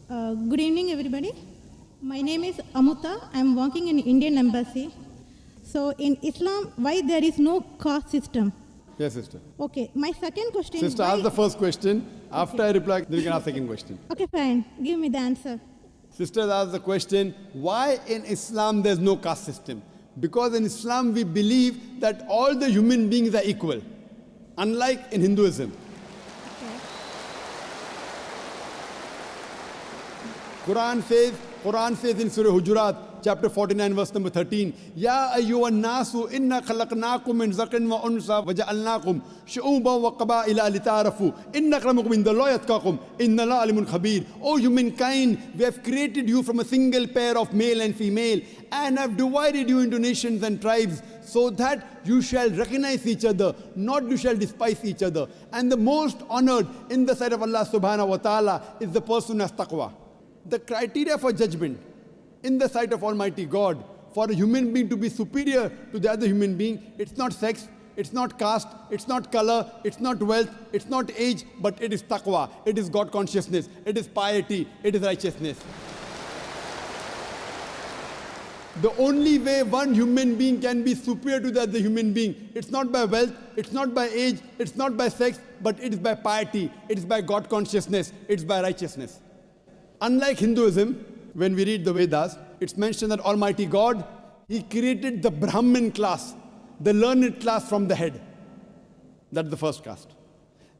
Good evening, everybody. My name is Amuta. I am working in Indian Embassy. So, in Islam, why there is no caste system? Yes, sister. Okay, my second question. Sister, ask the first question. After I reply, then you can ask the second question. Okay, fine. Give me the answer. Sister asked the question, why in Islam there's no caste system? Because in Islam we believe that all the human beings are equal, unlike in Hinduism. Quran says in Surah Hujurat, chapter 49, verse number 13, Ya ayyuhan nasu inna khalaqnakum min zakarin wa unsa wa ja'alnakum shu'uban wa qaba'ila lita'arafu inna akramakum indallahi atqakum inna Allaha alimun khabir. O humankind, we have created you from a single pair of male and female and have divided you into nations and tribes so that you shall recognize each other, not you shall despise each other. And the most honored in the sight of Allah subhanahu wa ta'ala is the person who has taqwa. The criteria for judgment in the sight of Almighty God for a human being to be superior to the other human being, it's not sex, it's not caste, it's not color, it's not wealth, it's not age, but it is taqwa, it is God consciousness, it is piety, it is righteousness. The only way one human being can be superior to the other human being, it's not by wealth, it's not by age, it's not by sex, but it is by piety, it is by God consciousness, it's by righteousness. Unlike Hinduism, when we read the Vedas, it's mentioned that Almighty God, He created the Brahmin class, the learned class from the head. That's the first caste.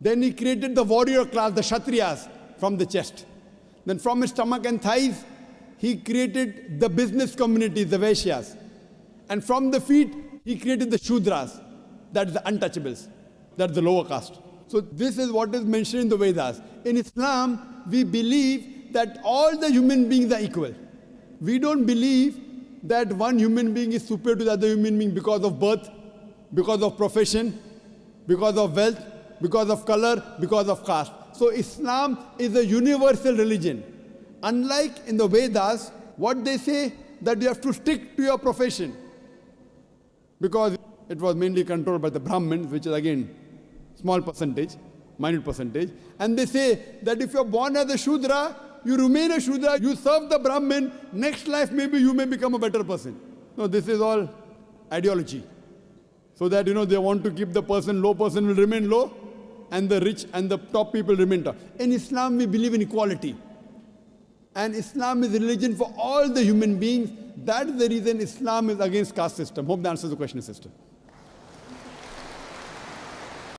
Then He created the warrior class, the Kshatriyas, from the chest. Then from his stomach and thighs, He created the business community, the Vaishyas. And from the feet, He created the Shudras, that's the untouchables, that's the lower caste. So this is what is mentioned in the Vedas. In Islam, we believe that all the human beings are equal. We don't believe that one human being is superior to the other human being because of birth, because of profession, because of wealth, because of color, because of caste. So Islam is a universal religion. Unlike in the Vedas, what they say that you have to stick to your profession. Because it was mainly controlled by the Brahmins, which is again small percentage, minute percentage. And they say that if you're born as a Shudra, you remain a Shudra, you serve the Brahmin, next life maybe you may become a better person. No, this is all ideology. So that, they want to keep the low person will remain low, and the rich and the top people remain top. In Islam, we believe in equality. And Islam is a religion for all the human beings. That is the reason Islam is against caste system. Hope that answers the question, sister.